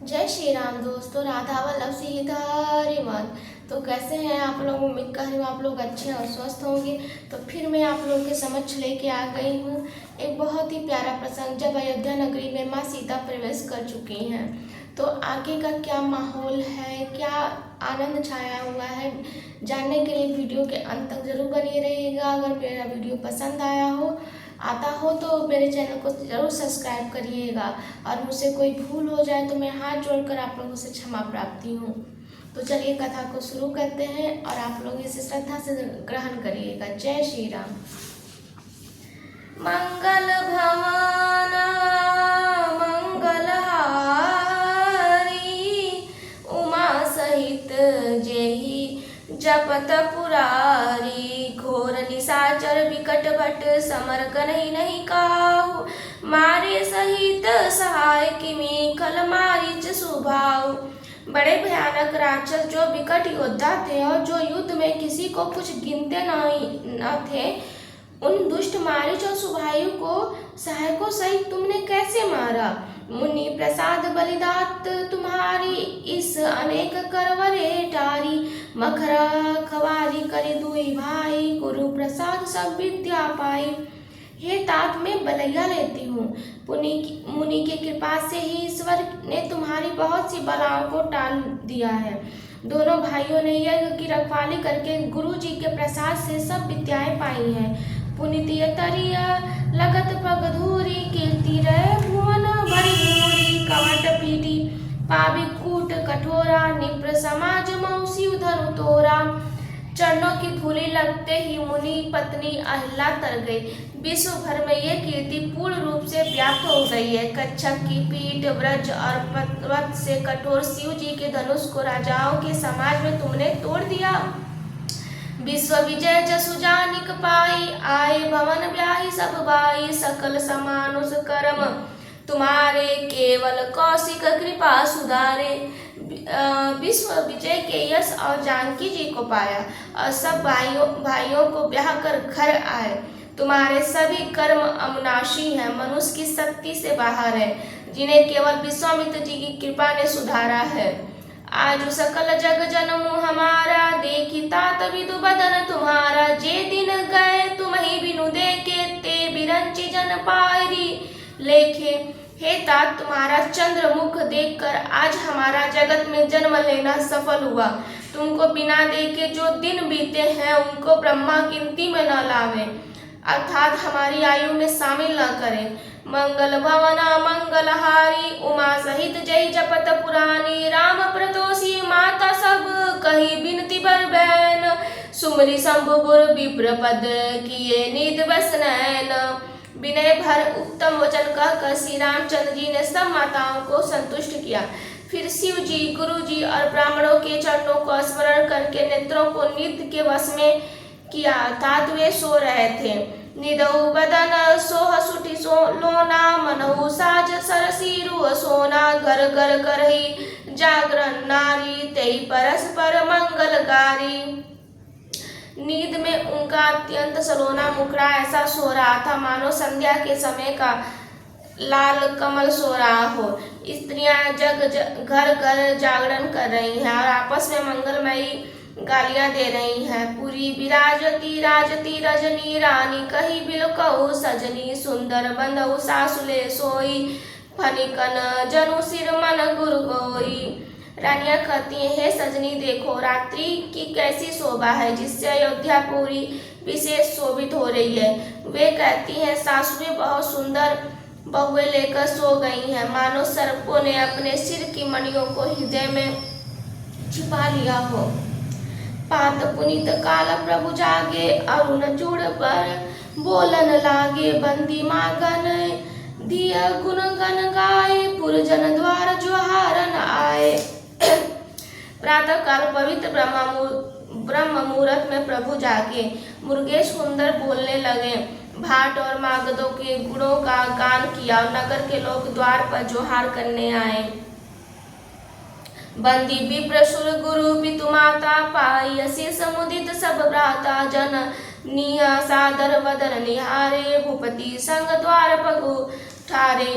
जय श्री राम दोस्तों, राधा वल्लभ सीतारिमन। तो कैसे हैं आप लोग? उम्मीद कर रही हूँ आप लोग अच्छे और स्वस्थ होंगे। तो फिर मैं आप लोगों के समक्ष लेके आ गई हूँ एक बहुत ही प्यारा प्रसंग, जब अयोध्या नगरी में माँ सीता प्रवेश कर चुकी हैं। तो आगे का क्या माहौल है, क्या आनंद छाया हुआ है, जानने के लिए वीडियो के अंत तक जरूर बने रहिएगा। अगर मेरा वीडियो पसंद आता हो तो मेरे चैनल को ज़रूर सब्सक्राइब करिएगा, और मुझसे कोई भूल हो जाए तो मैं हाथ जोड़कर आप लोगों से क्षमा प्रार्थी हूँ। तो चलिए कथा को शुरू करते हैं और आप लोग इसे श्रद्धा से ग्रहण करिएगा। जय श्री राम। मंगल भवन मंगलहारी, उमा सहित जेहि जपत पुरारी। घोर निशाचर विकट भट समर कनहि नहीं काहू। मारे सहित सहाय किमि खल मारिच सुभाऊ। बड़े भयानक राक्षस जो विकट योद्धा थे और जो युद्ध में किसी को कुछ गिनते न थे, उन दुष्ट मारीच और सुभायु को सहायकों सहित तुमने कैसे मारा? मुनि प्रसाद बलिदात तुम्हारी, इस अनेक करवरे टारी। मखरा खवारी करे दुई भाई, गुरु प्रसाद सब विद्या पाई। हे तात, मैं बलैया लेती हूँ। मुनि की कृपा से ही ईश्वर ने तुम्हारी बहुत सी बलाओं को टाल दिया है। दोनों भाइयों ने यज्ञ की रखवाली करके गुरु जी के प्रसाद से सब विद्याएं पाई हैं। पुनितिय तरिय लगत पग धूरी, कीर्ति रहे भुवन भरी भूरी। कवट पीटी पावि कूट कठोरा, निप्र समाज मौसी उधर उतोरा। चरणों की धूलि लगते ही मुनि पत्नी अहिल्या तर गई। विश्व भर में ये कीर्ति पूर्ण रूप से व्याप्त हो गई है। कच्छप की पीठ, व्रज और पर्वत से कठोर शिव जी के धनुष को राजाओं के समाज में तुमने तोड़ दिया। विश्व विजय जसु जानिक पाई, आए भवन ब्याही सब बाई। सकल समानुष कर्म तुम्हारे, केवल कौशिक कृपा सुधारे। विश्व विजय के यश और जानकी जी को पाया और सब भाइयों को ब्याह कर घर आए। तुम्हारे सभी कर्म अविनाशी हैं, मनुष्य की शक्ति से बाहर है, जिन्हें केवल विश्वामित्र जी की कृपा ने सुधारा है। आज सकल जग जनमु हमारा, देखी तात विदु बदन तुम्हारा। जे दिन गए तुम ही बिनु देखे, ते बिरंची जन पायरी लेखे। हे तात, तुम्हारा चंद्र मुख देखकर आज हमारा जगत में जन्म लेना सफल हुआ। तुमको बिना देखे जो दिन बीते हैं, उनको ब्रह्मा गिनती में न लावे, अर्थात हमारी आयु में शामिल न करें। मंगल भवन मंगलहारी, उमा सहित जय जपत पुरानी। राम प्रतोषी माता सब कही बिनती बर बैन, सुमरी शंभु गुर विप्र पद किए निध बस नैन। विनय भर उत्तम वचन कहकर श्री रामचंद्र जी ने सब माताओं को संतुष्ट किया। फिर शिव जी, गुरु जी और ब्राह्मणों के चरणों को स्मरण करके नेत्रों को निध के वश में किया, अर्थात वे सो रहे थे। निदऊ बदन सोह सुठी सो लोना, मनऊ साज सरसीरु सोना। घर घर करही जागरण नारी, तेई परस्पर मंगलकारी। नींद में उनका अत्यंत सलोना मुखड़ा ऐसा सो रहा था मानो संध्या के समय का लाल कमल सो रहा हो। स्त्रियां घर घर जागरण कर रही हैं और आपस में मंगलमयी गालियां दे रही हैं। पूरी विराजती राजती रजनी, रानी कही बिलकऊ सजनी। सुंदर बंधु सासुले सोई, फनिकन जनु सिर मन गुरु गोई। रानियां कहती हैं, हे सजनी देखो रात्रि की कैसी शोभा है, जिससे अयोध्या पूरी विशेष शोभित हो रही है। वे कहती हैं, सासुएं बहुत सुंदर बहुएं लेकर सो गई हैं, मानो सर्पों ने अपने सिर की मणियों को हृदय में छिपा लिया हो। पात पुनित काल प्रभु जागे, अरुण चूड़ पर बोलन लागे। बंदी मागन दिय गुण गन गाए, पुरजन द्वार ज्वारन आए। प्रातः काल पवित्र ब्रह्म मुहूर्त में प्रभु जागे। मुर्गे सुंदर बोलने लगे, भाट और मागधों के गुणों का गान किया और नगर के लोग द्वार पर जोहार करने आए। बंदी विप्र सुर गुरु पितु माता, पाई असीस मुदित सब भ्राता। जन निया सादर वदन निहारे, भूपति संग द्वार पगु ठारे।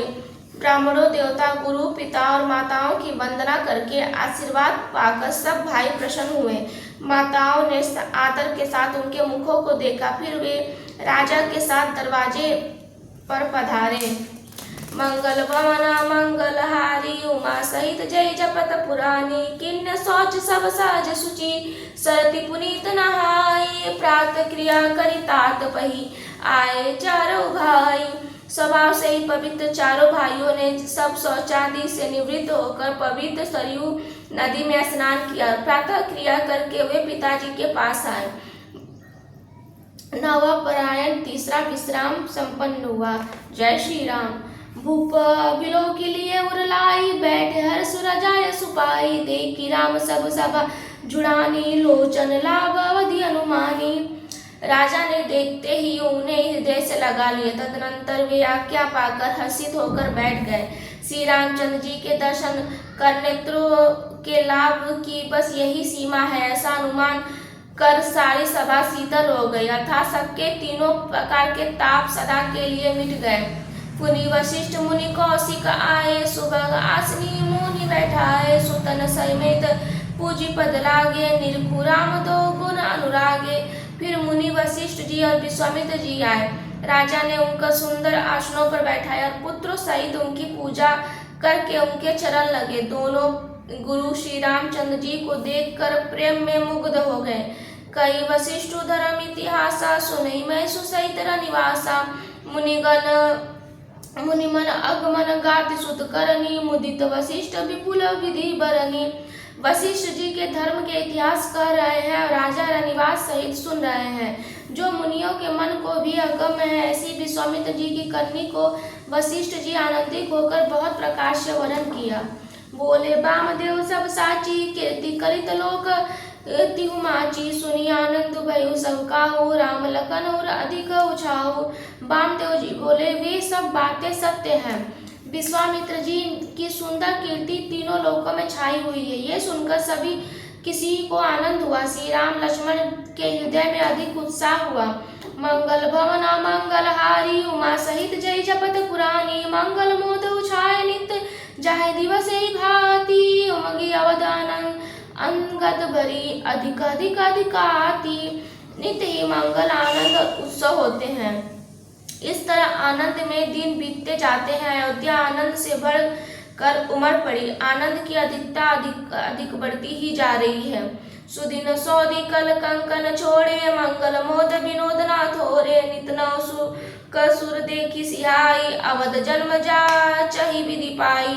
ब्राह्मणों, देवता, गुरु, पिता और माताओं की वंदना करके आशीर्वाद पाकर सब भाई प्रसन्न हुए। माताओं ने आदर के साथ उनके मुखों को देखा, फिर वे राजा के साथ दरवाजे पर पधारे। मंगल भवन मंगलहारी, उमा सहित जय जपत पुरानी, किन्न शौच सब सहज सुचि, सरति पुनीत नहाई, प्रात क्रिया करी तात पही, आए चारों भाई। स्वभाव से ही पवित्र चारों भाइयों ने सब शौचादि से निवृत्त होकर पवित्र सरयू नदी में स्नान किया। प्रातः क्रिया करके वे पिताजी के पास आए। नवपरायण तीसरा विश्राम संपन्न हुआ। जय श्री राम। भूप बिलो के लिए उरलाई, बैठे हर सुरजाय सुपाई, देखी राम सब सभा जुड़ानी, लोचन लाभ अवधि अनुमानी। राजा ने देखते ही उन्हें हृदय से लगा लिया। तदनंतर वे आज्ञा पाकर हर्षित होकर बैठ गए। श्री रामचंद्र जी के दर्शन कर नेत्रों के लाभ की बस यही सीमा है, ऐसा अनुमान कर सारी सभा शीतल हो गई, अर्थात सबके तीनों प्रकार के ताप सदा के लिए मिट गए। पुनि वशिष्ठ मुनि कौशिक आए, सुबह आसनी मुनि बैठाए, सुतन समेत पूजी पद लागे, निरखु राम दो गुण अनुरागे। फिर मुनि वशिष्ठ जी और विश्वामित्र जी आए। राजा ने उनका सुंदर आसनों पर बैठाया और पुत्रों सहित उनकी पूजा करके उनके चरण लगे। दोनों गुरु श्री रामचंद्र जी को देखकर प्रेम में मुग्ध हो गए। कई वशिष्ठ धर्म इतिहासा, सुनई मैं सुसहित निवासा, मुनिमन अगमन गाति सुत करनी, मुदित वशिष्ठ विपुल विधि बरनी। वशिष्ठ जी के धर्म के इतिहास कह रहे हैं और राजा रनिवास सहित सुन रहे हैं, जो मुनियों के मन को भी अगम्य है। ऐसी विश्वामित्र जी की करनी को वशिष्ठ जी आनंदित होकर बहुत प्रकार से वर्णन किया। बोले वामदेव सब साची, कीर्ति करित लोक तिहु माची, सुनी आनंद भयु सब काहू, राम लखन और अधिक उछाहू। वामदेव जी बोले वे सब बातें सत्य हैं। विश्वामित्र जी की सुंदर कीर्ति तीनों लोकों में छाई हुई है। ये सुनकर सभी किसी को आनंद हुआ। श्री राम लक्ष्मण के हृदय में अधिक उत्साह हुआ। मंगल भवन मंगलहारी, उमा सहित जय जपत पुरानी, मंगल मोद उछाय नित्य जाहे दिवस ही भांति, उमगी अवदान अंगद भरी अधिक अधिक अधिकाति। नित्य ही मंगल आनंद और उत्सव होते हैं। इस तरह आनंद में दिन बीतते जाते हैं। अयोध्या आनंद से भर कर उमड़ पड़ी। आनंद की अधिकता अधिक बढ़ती ही जा रही है। सुदिन सौदी कल कंकन छोड़े, मंगल मोद विनोद ना थोरे, नित नव सुर देखी सिहाई, अवध जन्म जा चही विधि पाई।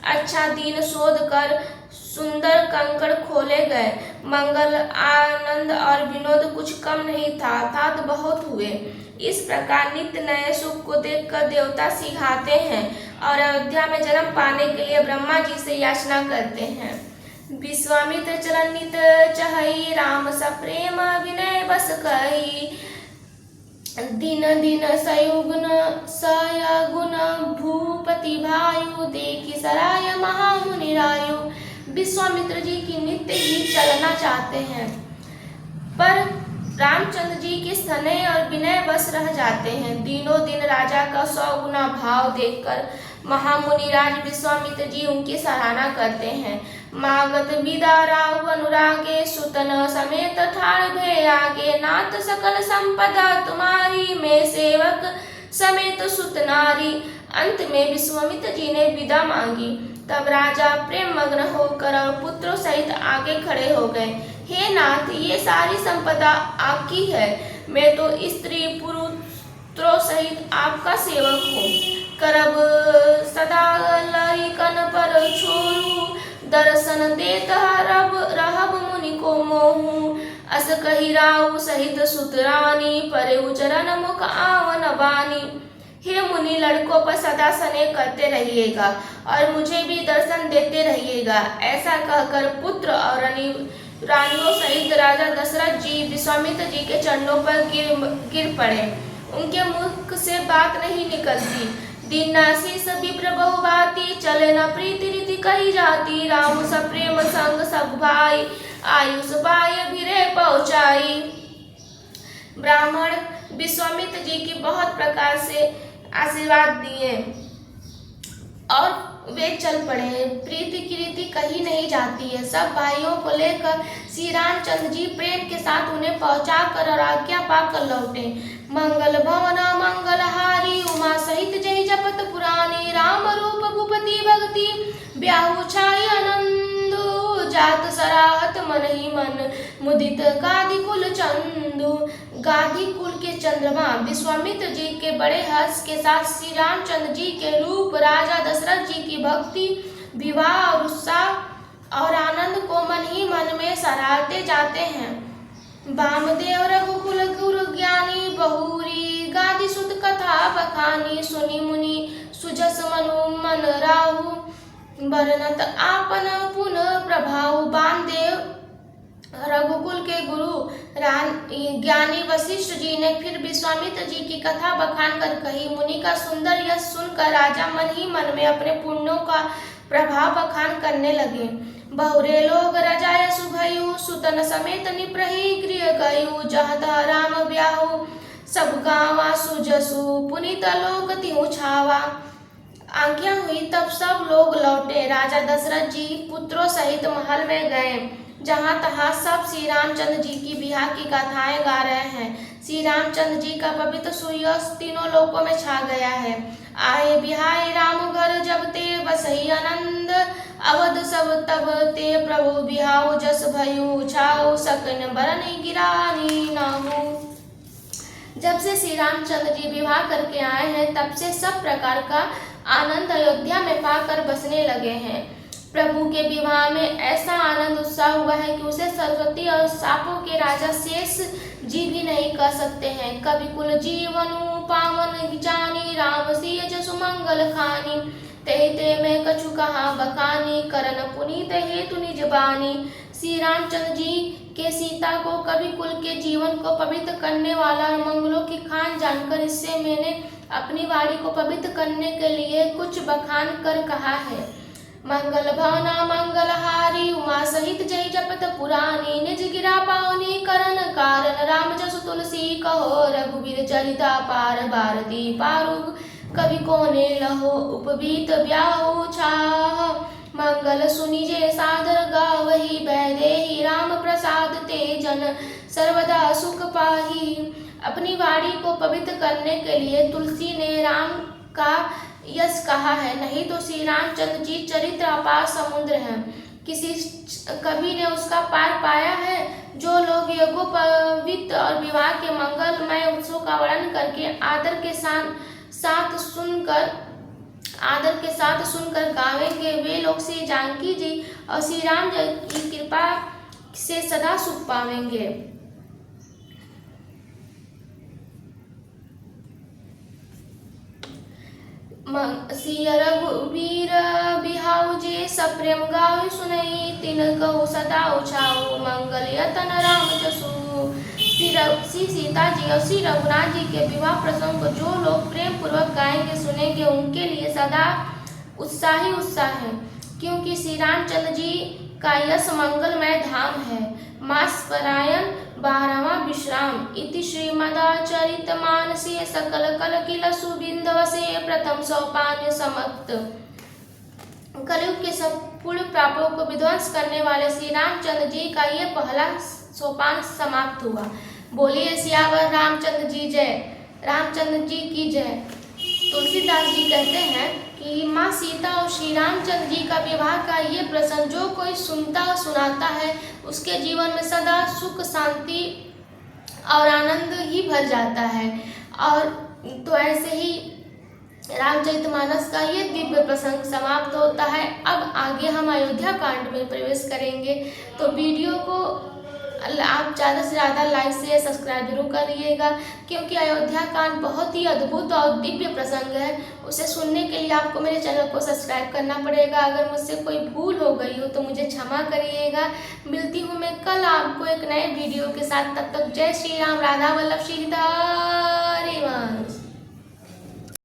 अच्छा दिन शोध कर सुंदर कंकड़ खोले गए। मंगल आनंद और विनोद कुछ कम नहीं था, अर्थात बहुत हुए। इस प्रकार नित्य नए सुख को देखकर देवता सिखाते हैं और अयोध्या में जन्म पाने के लिए ब्रह्मा जी से याचना करते हैं। विश्वामित्र चरण नित चहई, राम सप्रेम विनय बस कही, दिन दिन सयुगुण सयगुण भूपति भायु, देखी सराय महामुनि रायु। विश्वामित्र जी की नित्य ही चलना चाहते हैं, पर रामचंद्र जी के स्नेह और विनय बस रह जाते हैं। दिनों दिन राजा का 100 गुना भाव देखकर महामुनि राज विश्वामित्र जी उनकी सराहना करते हैं। मागत विदा राव अनुरागे, सुतन समेत ठाड़ भय आगे, नाथ सकल संपदा तुम्हारी, मैं सेवक समेत सुत नारी। अंत में विश्वामित्र जी ने विदा मांगी। तब राजा प्रेम मग्न होकर और पुत्रों सहित आगे खड़े हो गए। हे नाथ, ये सारी संपदा आपकी है। मैं तो स्त्री पुत्रों सहित आपका सेवक हूँ। करब सदा लरिकन पर छोरू, दर्शन देत रहब मुनि को मोहू। अस कही राउ सहित सुतरानी, परे उचरण मुख आवन बानी। हे मुनि, लड़कों पर सदा स्नेह करते रहिएगा और मुझे भी दर्शन देते रहिएगा। ऐसा कहकर पुत्र और रानियों सहित राजा दशरथ जी विश्वामित्र जी के चरणों पर गिर पड़े। उनके मुख से बात नहीं निकलती। दीनाशीष विप्र बहुभांति, चले न प्रीति रीति कही जाती। राम सप्रेम संग सब भाई, आयुष पाय भिरे पहुँचाई। ब्राह्मण विश्वामित्र जी की बहुत प्रकार से आशीर्वाद दिए। और वे चल पड़े। प्रीति की रीति कही नहीं जाती है। सब भाइयों को लेकर श्री रामचंद्र जी प्रेम के साथ उन्हें पहुंचा कर और आज्ञा पाकर लौटे। मंगल भवन मंगलहारी उमा सहित जय जपत पुरानी राम रूप भूपति भक्ति ब्याहु छाई आनंदु जात सराहत मन ही मन मुदित गादी कुल चंदु। गादी कुल के चंद्रमा विश्वामित्र जी के बड़े हर्ष के साथ श्री रामचंद्र जी के रूप, राजा दशरथ जी की भक्ति, विवाह और उत्साह और आनंद को मन ही मन में सराहते जाते हैं। वामदेव रघुकुल गुरु ज्ञानी बहुरी गादी सुत कथा बखानी सुनी मुनि सुजस मनु मन राहु बरनत आपन पुन प्रभाव। वामदेव रघुकुल के गुरु ज्ञानी वशिष्ठ जी ने फिर विश्वामित्र जी की कथा बखान कर कही। मुनि का सुंदर यश सुनकर राजा मन ही मन में अपने पुण्यों का प्रभाव बखान करने लगे। बहुरे लोग रजाय सुभयु सुतन समेत निप्रही गृह गयु जहाँ तहाँ राम ब्याहु सब गावा सुजसु पुनीत लोक तिहु छावा। आज्ञा हुई तब सब लोग लौटे। राजा दशरथ जी पुत्रों सहित महल में गए। जहाँ तहाँ सब श्री रामचंद्र जी की बियाह की गाथाएं गा रहे हैं। श्री रामचंद्र जी का पवित्र सुयश तीनों लोकों में छा गया है। आए बिहाय राम घर जब ते बसही आनंद अवध सब तब ते प्रभु बिहाऊ जस भयु छाऊ सकन बरन गिरानी नाहू। जब से श्री रामचंद्र जी विवाह करके आए हैं तब से सब प्रकार का आनंद अयोध्या में पाकर बसने लगे हैं। प्रभु के विवाह में ऐसा आनंद उत्साह हुआ है कि उसे सरस्वती और सापों के राजा शेष जी भी नहीं कह सकते हैं। कवि कुल जीवनु पावन जानी राम सिय जसु मंगल खानी ते में कछु कहा बखानी करन पुनीत हेतु निज बानी। श्री रामचंद्र जी के सीता को कवि कुल के जीवन को पवित्र करने वाला और मंगलों की खान जानकर इससे मैंने अपनी वाणी को पवित्र करने के लिए कुछ बखान कर कहा है। मंगल भवना मंगलहारी उमा सहित जय जपत पुरानी निज गिरा पावनी करण कारण राम जसु तुलसी कहो रघुवीर चरिता पार भारती पारु कवि को ने लहो उपवीत ब्याहु छाह। मंगल सुनि जे सादर गावही बैदेही राम प्रसाद ते जन सर्वदा सुख पाही। अपनी वाणी को पवित्र करने के लिए तुलसी ने राम का यश कहा है। नहीं तो श्री रामचंद्र जी चरित्र अपार समुद्र हैं, किसी कवि ने उसका पार पाया है। जो लोग यज्ञोपवीत और विवाह के मंगलमय उत्सव का वर्णन करके आदर के साथ सुनकर गावेंगे वे लोग श्री जानकी जी और श्री राम की कृपा से सदा सुख पावेंगे। सिय रघुवीर बिहाऊ जे सप्रेम गाऊ सुनई तिन कहु सदा उछाऊ मंगल यतन राम जसु। श्री सीता जी और श्री रघुनाथ जी के विवाह प्रसंग को जो लोग प्रेम पूर्वक गाएंगे सुनेंगे उनके लिए सदा उत्साह ही उत्साह है, क्योंकि श्री रामचंद्र जी का यश मंगलमय धाम है। मास परायण 12वां विश्राम इति श्रीमदाचरितमानसे सकल कल किल सुबिंदवसे प्रथम सोपान समाप्त। कलयुग के संपूर्ण पापों को विध्वंस करने वाले श्री रामचंद्र जी का ये पहला सोपान समाप्त हुआ। बोलिए सियावर रामचंद्र जी जय, रामचंद्र जी की जय। तुलसीदास जी कहते हैं कि माँ सीता और श्री रामचंद्र जी का विवाह का ये प्रसंग जो कोई सुनता और सुनाता है उसके जीवन में सदा सुख शांति और आनंद ही भर जाता है। और तो ऐसे ही रामचरितमानस का ये दिव्य प्रसंग समाप्त होता है। अब आगे हम अयोध्या कांड में प्रवेश करेंगे, तो वीडियो को आप ज़्यादा से ज़्यादा लाइक शेयर सब्सक्राइब जरूर करिएगा, क्योंकि अयोध्या कांड बहुत ही अद्भुत और दिव्य प्रसंग है। उसे सुनने के लिए आपको मेरे चैनल को सब्सक्राइब करना पड़ेगा। अगर मुझसे कोई भूल हो गई हो तो मुझे क्षमा करिएगा। मिलती हूँ मैं कल आपको एक नए वीडियो के साथ, तब तक जय श्री राम, राधा वल्लभ, श्री हरि